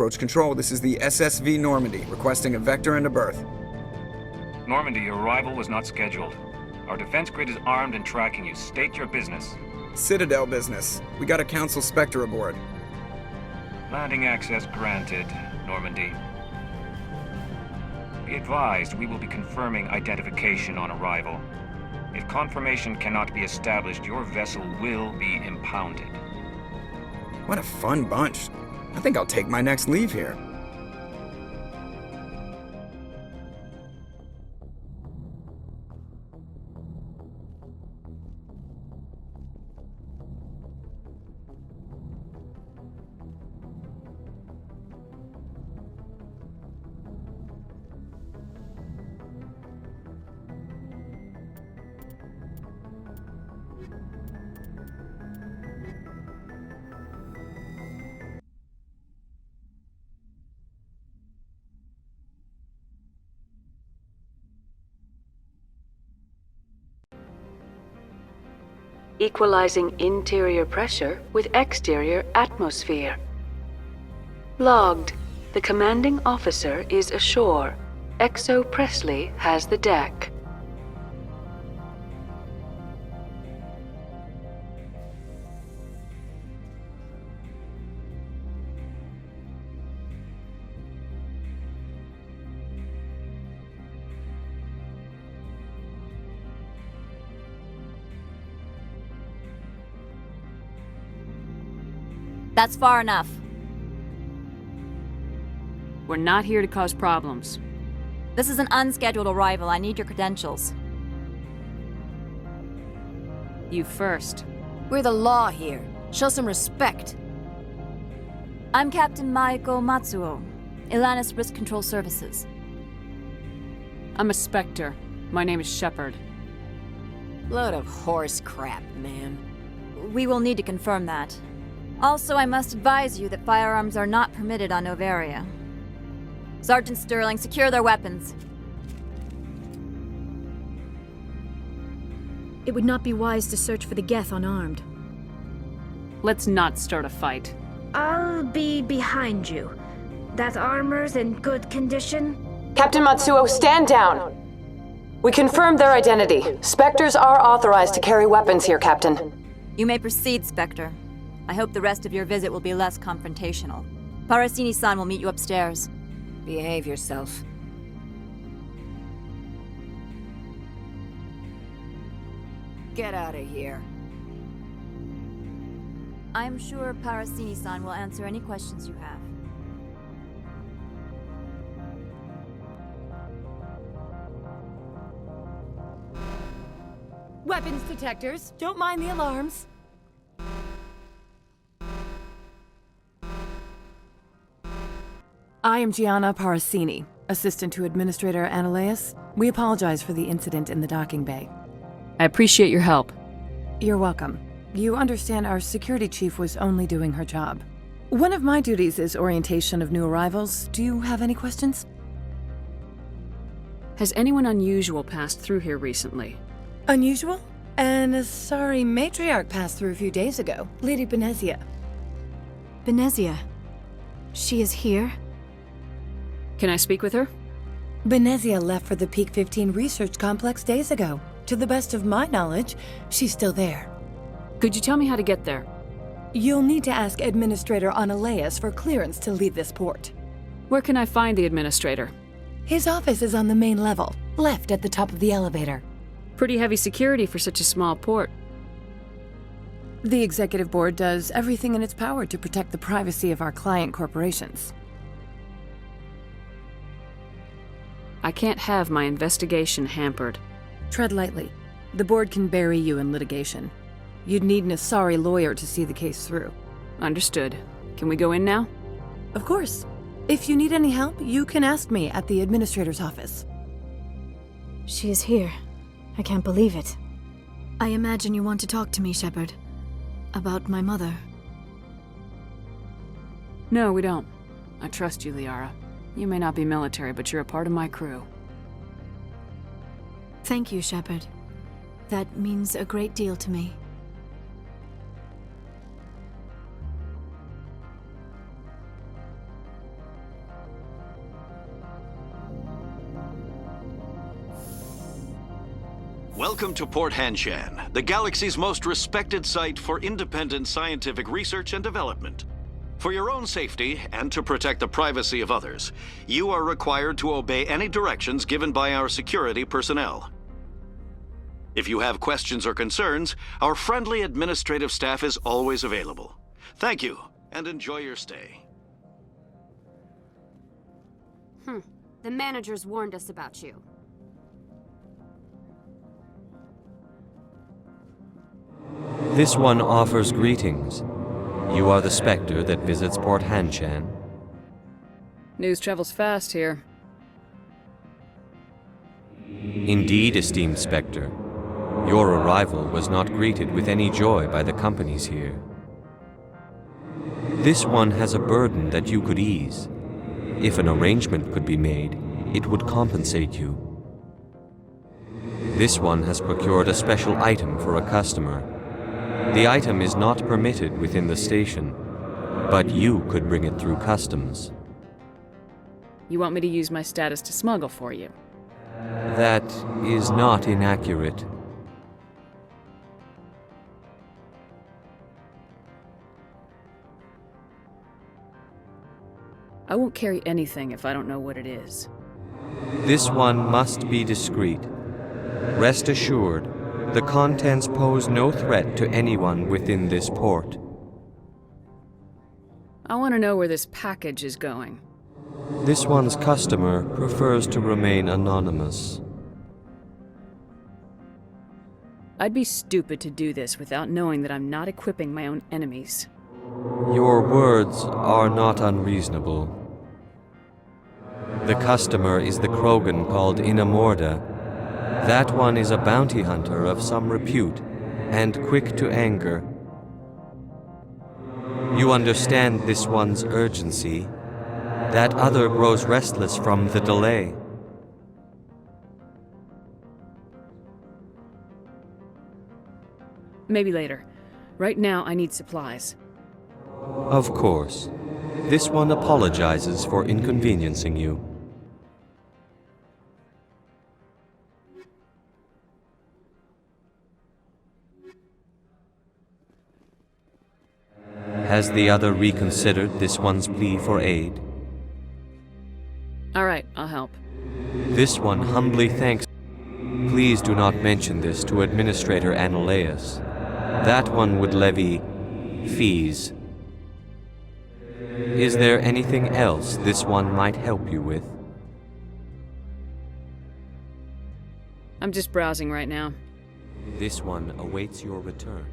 Approach control, this is the SSV Normandy, requesting a vector and a berth. Normandy, your arrival was not scheduled. Our defense grid is armed and tracking you. State your business. Citadel business. We got a Council Spectre aboard. Landing access granted, Normandy. Be advised, we will be confirming identification on arrival. If confirmation cannot be established, your vessel will be impounded. What a fun bunch. I think I'll take my next leave here. Equalizing interior pressure with exterior atmosphere. Logged. The commanding officer is ashore. Exo Presley has the deck. That's far enough. We're not here to cause problems. This is an unscheduled arrival. I need your credentials. You first. We're the law here. Show some respect. I'm Captain Maiko Matsuo, Ilanis Risk Control Services. I'm a Spectre. My name is Shepard. Load of horse crap, man. We will need to confirm that. Also, I must advise you that firearms are not permitted on Noveria. Sergeant Sterling, secure their weapons. It would not be wise to search for the Geth unarmed. Let's not start a fight. I'll be behind you. That armor's in good condition? Captain Matsuo, stand down! We confirmed their identity. Spectres are authorized to carry weapons here, Captain. You may proceed, Spectre. I hope the rest of your visit will be less confrontational. Parasini-san will meet you upstairs. Behave yourself. Get out of here. I'm sure Parasini-san will answer any questions you have. Weapons detectors. Don't mind the alarms. I am Gianna Parasini, assistant to Administrator Analeas. We apologize for the incident in the docking bay. I appreciate your help. You're welcome. You understand our security chief was only doing her job. One of my duties is orientation of new arrivals. Do you have any questions? Has anyone unusual passed through here recently? Unusual? An Asari matriarch passed through a few days ago, Lady Benezia. Benezia? She is here? Can I speak with her? Benezia left for the Peak 15 research complex days ago. To the best of my knowledge, she's still there. Could you tell me how to get there? You'll need to ask Administrator Analeas for clearance to leave this port. Where can I find the Administrator? His office is on the main level, left at the top of the elevator. Pretty heavy security for such a small port. The Executive Board does everything in its power to protect the privacy of our client corporations. I can't have my investigation hampered. Tread lightly. The board can bury you in litigation. You'd need an Asari lawyer to see the case through. Understood. Can we go in now? Of course. If you need any help, you can ask me at the administrator's office. She is here. I can't believe it. I imagine you want to talk to me, Shepard. About my mother. No, we don't. I trust you, Liara. You may not be military, but you're a part of my crew. Thank you, Shepard. That means a great deal to me. Welcome to Port Hanshan, the galaxy's most respected site for independent scientific research and development. For your own safety and to protect the privacy of others, you are required to obey any directions given by our security personnel. If you have questions or concerns, our friendly administrative staff is always available. Thank you, and enjoy your stay. The managers warned us about you. This one offers greetings. You are the Spectre that visits Port Hanshan. News travels fast here. Indeed, esteemed Spectre. Your arrival was not greeted with any joy by the companies here. This one has a burden that you could ease. If an arrangement could be made, it would compensate you. This one has procured a special item for a customer. The item is not permitted within the station, but you could bring it through customs. You want me to use my status to smuggle for you? That is not inaccurate. I won't carry anything if I don't know what it is. This one must be discreet. Rest assured, the contents pose no threat to anyone within this port. I want to know where this package is going. This one's customer prefers to remain anonymous. I'd be stupid to do this without knowing that I'm not equipping my own enemies. Your words are not unreasonable. The customer is the Krogan called Inamorda. That one is a bounty hunter of some repute, and quick to anger. You understand this one's urgency. That other grows restless from the delay. Maybe later. Right now, I need supplies. Of course. This one apologizes for inconveniencing you. Has the other reconsidered this one's plea for aid? All right, I'll help. This one humbly thanks. Please do not mention this to Administrator Analaeus. That one would levy fees. Is there anything else this one might help you with? I'm just browsing right now. This one awaits your return.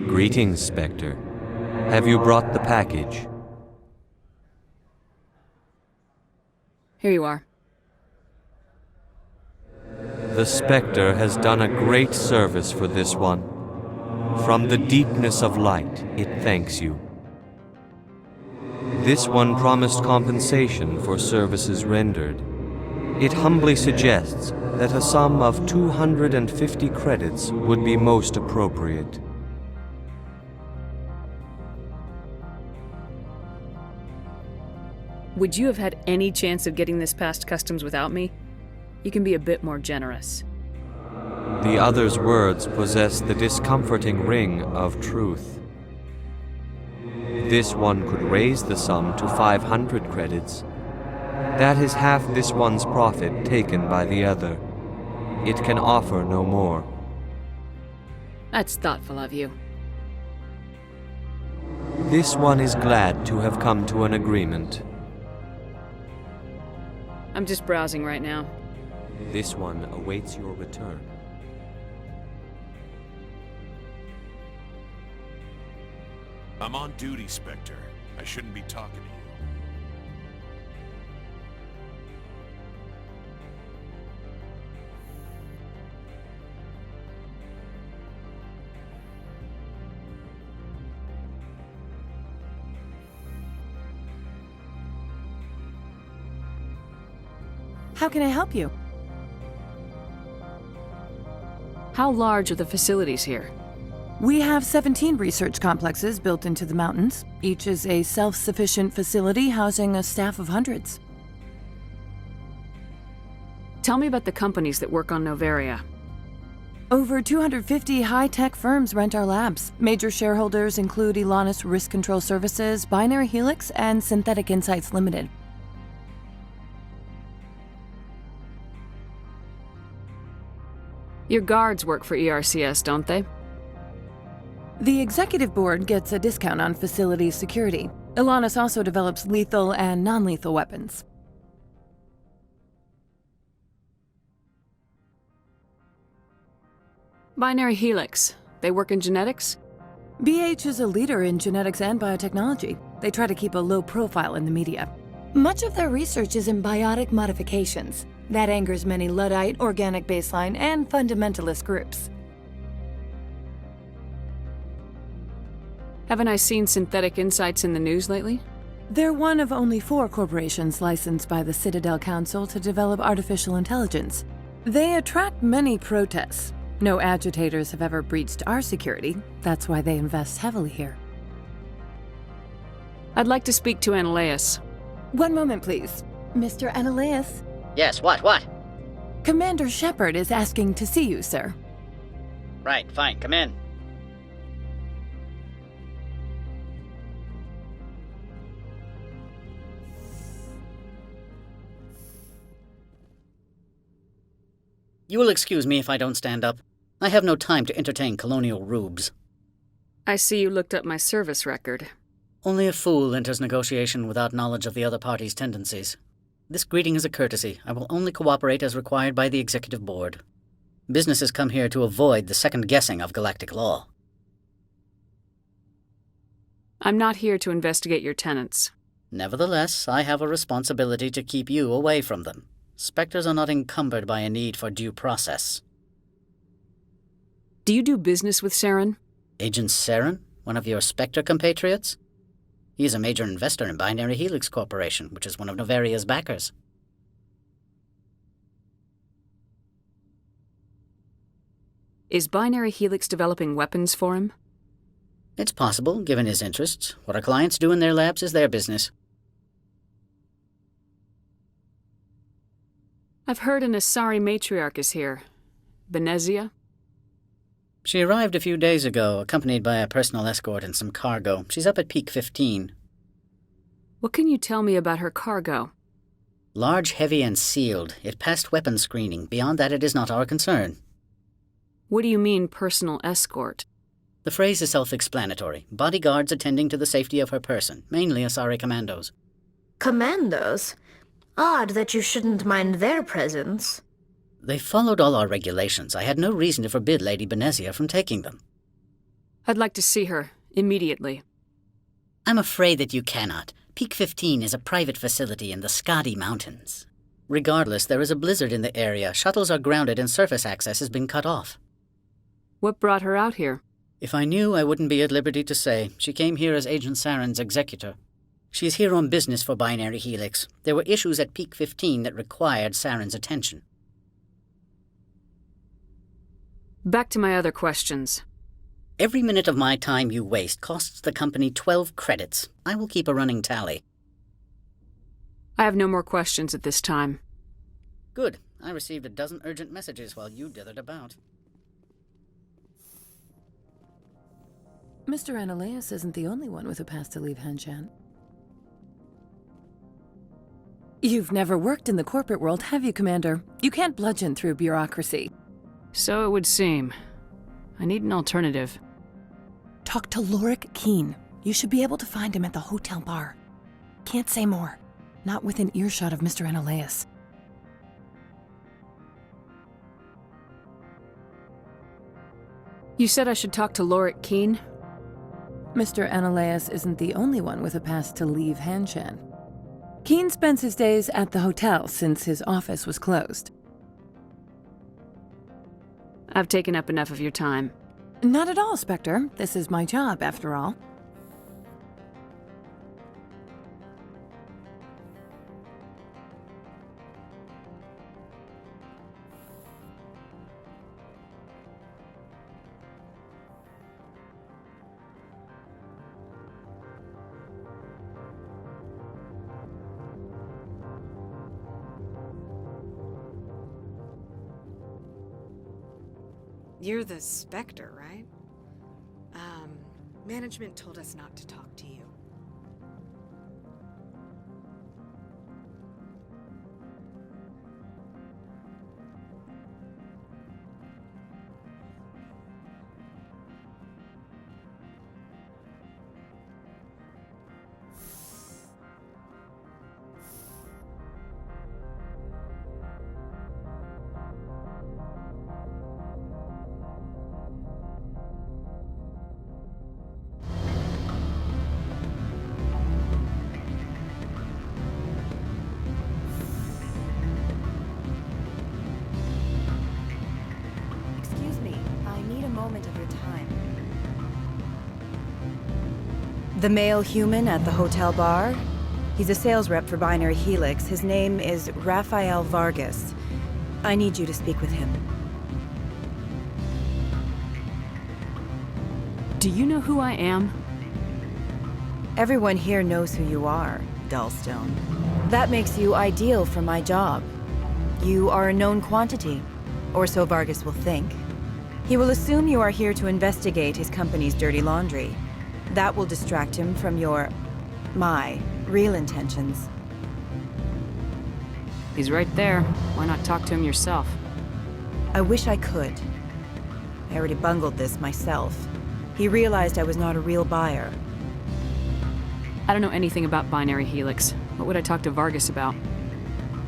Greetings, Spectre. Have you brought the package? Here you are. The Spectre has done a great service for this one. From the deepness of light, it thanks you. This one promised compensation for services rendered. It humbly suggests that a sum of 250 credits would be most appropriate. Would you have had any chance of getting this past customs without me? You can be a bit more generous. The other's words possess the discomforting ring of truth. This one could raise the sum to 500 credits. That is half this one's profit taken by the other. It can offer no more. That's thoughtful of you. This one is glad to have come to an agreement. I'm just browsing right now. This one awaits your return. I'm on duty, Spectre. I shouldn't be talking to you. How can I help you? How large are the facilities here? We have 17 research complexes built into the mountains. Each is a self-sufficient facility housing a staff of hundreds. Tell me about the companies that work on Noveria. Over 250 high-tech firms rent our labs. Major shareholders include Elanus Risk Control Services, Binary Helix, and Synthetic Insights Limited. Your guards work for ERCS, don't they? The executive board gets a discount on facility security. Elanus also develops lethal and non-lethal weapons. Binary Helix. They work in genetics? BH is a leader in genetics and biotechnology. They try to keep a low profile in the media. Much of their research is in biotic modifications. That angers many Luddite, organic baseline, and fundamentalist groups. Haven't I seen Synthetic Insights in the news lately? They're one of only 4 corporations licensed by the Citadel Council to develop artificial intelligence. They attract many protests. No agitators have ever breached our security. That's why they invest heavily here. I'd like to speak to Analeus. One moment, please. Mr. Analeus? Yes, what? Commander Shepard is asking to see you, sir. Right, fine, come in. You will excuse me if I don't stand up. I have no time to entertain colonial rubes. I see you looked up my service record. Only a fool enters negotiation without knowledge of the other party's tendencies. This greeting is a courtesy. I will only cooperate as required by the Executive Board. Businesses come here to avoid the second guessing of galactic law. I'm not here to investigate your tenants. Nevertheless, I have a responsibility to keep you away from them. Spectres are not encumbered by a need for due process. Do you do business with Saren? Agent Saren? One of your Spectre compatriots? He is a major investor in Binary Helix Corporation, which is one of Noveria's backers. Is Binary Helix developing weapons for him? It's possible, given his interests. What our clients do in their labs is their business. I've heard an Asari matriarch is here. Benezia? She arrived a few days ago, accompanied by a personal escort and some cargo. She's up at Peak 15. What can you tell me about her cargo? Large, heavy, and sealed. It passed weapons screening. Beyond that, it is not our concern. What do you mean, personal escort? The phrase is self-explanatory. Bodyguards attending to the safety of her person, mainly Asari commandos. Commandos? Odd that you shouldn't mind their presence. They followed all our regulations. I had no reason to forbid Lady Benezia from taking them. I'd like to see her, immediately. I'm afraid that you cannot. Peak 15 is a private facility in the Skadi Mountains. Regardless, there is a blizzard in the area, shuttles are grounded, and surface access has been cut off. What brought her out here? If I knew, I wouldn't be at liberty to say. She came here as Agent Saren's executor. She is here on business for Binary Helix. There were issues at Peak 15 that required Saren's attention. Back to my other questions. Every minute of my time you waste costs the company 12 credits. I will keep a running tally. I have no more questions at this time. Good. I received a dozen urgent messages while you dithered about. Mr. Ananias isn't the only one with a pass to leave Hanshan. You've never worked in the corporate world, have you, Commander? You can't bludgeon through bureaucracy. So it would seem. I need an alternative. Talk to Lorik Keen. You should be able to find him at the hotel bar. Can't say more. Not within earshot of Mr. Ananias. You said I should talk to Lorik Keen? Mr. Ananias isn't the only one with a pass to leave Hanshan. Keen spends his days at the hotel since his office was closed. I've taken up enough of your time. Not at all, Spectre. This is my job, after all. You're the Spectre, right? Management told us not to talk to you. The male human at the hotel bar? He's a sales rep for Binary Helix. His name is Rafael Vargas. I need you to speak with him. Do you know who I am? Everyone here knows who you are, Dullstone. That makes you ideal for my job. You are a known quantity, or so Vargas will think. He will assume you are here to investigate his company's dirty laundry. That will distract him from my real intentions. He's right there. Why not talk to him yourself? I wish I could. I already bungled this myself. He realized I was not a real buyer. I don't know anything about Binary Helix. What would I talk to Vargas about?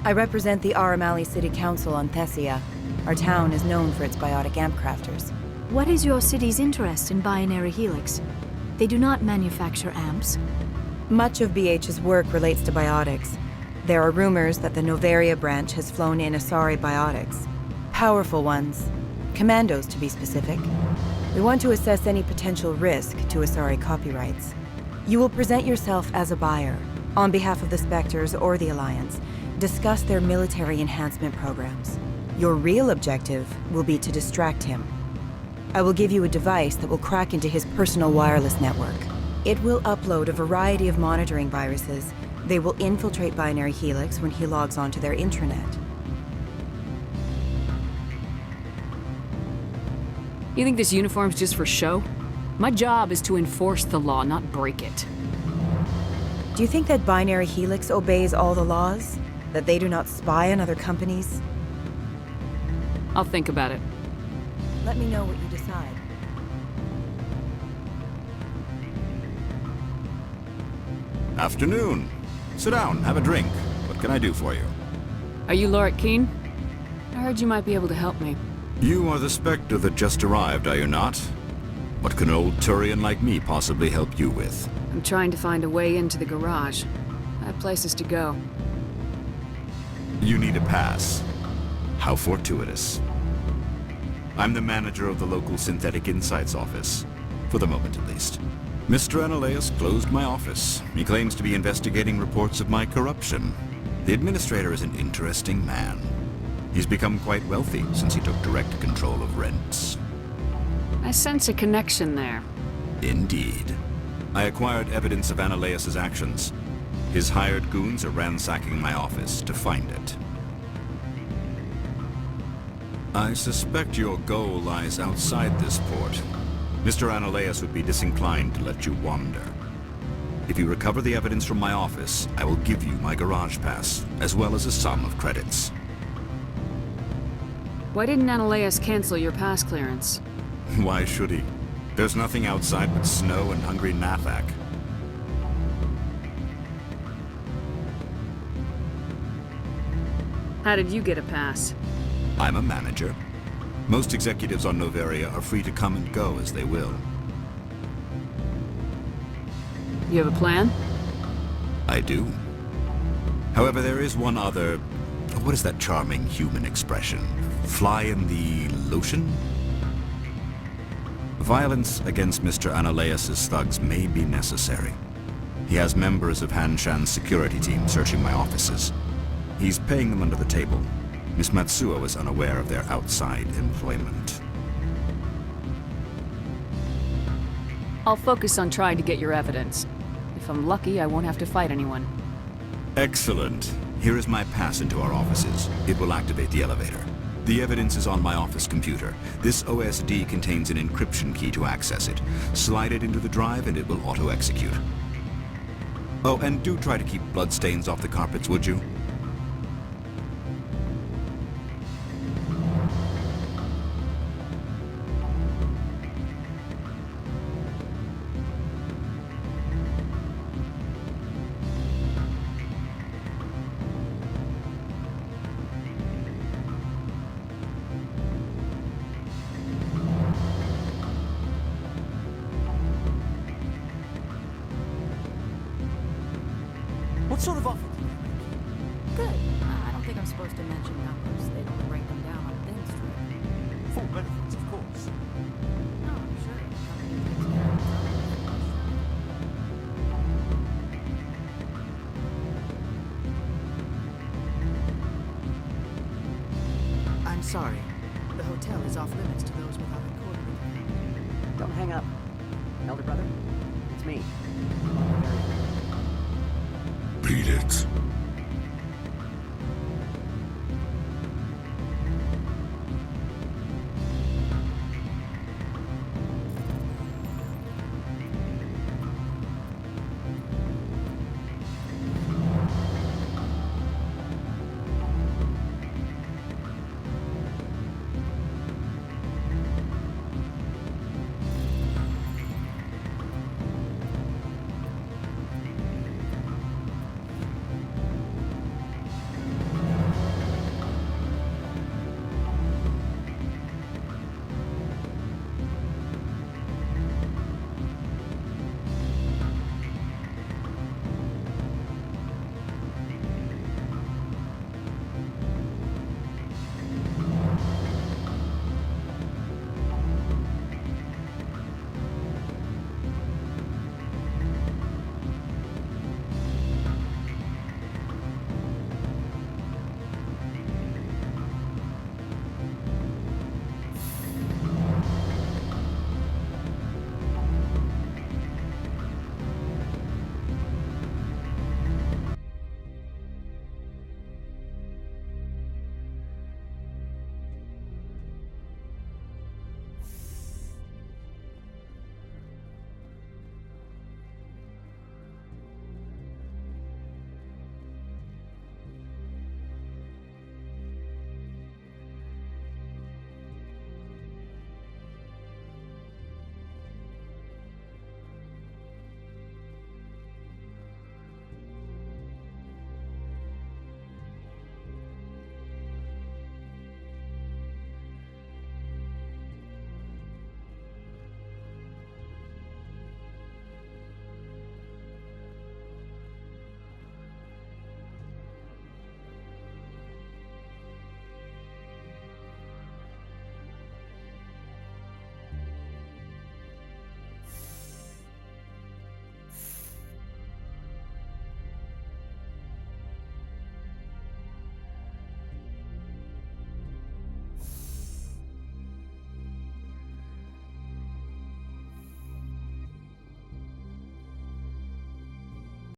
I represent the Aramali City Council on Thessia. Our town is known for its biotic amp crafters. What is your city's interest in Binary Helix? They do not manufacture amps. Much of BH's work relates to biotics. There are rumors that the Noveria branch has flown in Asari biotics. Powerful ones. Commandos, to be specific. We want to assess any potential risk to Asari copyrights. You will present yourself as a buyer, on behalf of the Spectres or the Alliance. Discuss their military enhancement programs. Your real objective will be to distract him. I will give you a device that will crack into his personal wireless network. It will upload a variety of monitoring viruses. They will infiltrate Binary Helix when he logs onto their intranet. You think this uniform's just for show? My job is to enforce the law, not break it. Do you think that Binary Helix obeys all the laws? That they do not spy on other companies? I'll think about it. Let me know what you decide. Afternoon. Sit down, have a drink. What can I do for you? Are you Lorik Keen? I heard you might be able to help me. You are the Spectre that just arrived, are you not? What can an old Turian like me possibly help you with? I'm trying to find a way into the garage. I have places to go. You need a pass. How fortuitous. I'm the manager of the local Synthetic Insights office. For the moment, at least. Mr. Analeas closed my office. He claims to be investigating reports of my corruption. The administrator is an interesting man. He's become quite wealthy since he took direct control of rents. I sense a connection there. Indeed. I acquired evidence of Analeas' actions. His hired goons are ransacking my office to find it. I suspect your goal lies outside this port. Mr. Analeas would be disinclined to let you wander. If you recover the evidence from my office, I will give you my garage pass, as well as a sum of credits. Why didn't Analeas cancel your pass clearance? Why should he? There's nothing outside but snow and hungry Nathak. How did you get a pass? I'm a manager. Most executives on Noveria are free to come and go as they will. You have a plan? I do. However, there is one other... What is that charming human expression? Fly in the lotion? Violence against Mr. Analeas' thugs may be necessary. He has members of Han Shan's security team searching my offices. He's paying them under the table. Miss Matsuo is unaware of their outside employment. I'll focus on trying to get your evidence. If I'm lucky, I won't have to fight anyone. Excellent. Here is my pass into our offices. It will activate the elevator. The evidence is on my office computer. This OSD contains an encryption key to access it. Slide it into the drive and it will auto-execute. Oh, and do try to keep bloodstains off the carpets, would you? What sort of offer? Good. I don't think I'm supposed to mention numbers. They don't break them down on things straight. Full benefits, of course. No, I'm sure. The company takes care of itself. I'm sorry. The hotel is off limits to those without a quarter. Don't hang up. Elder brother, it's me.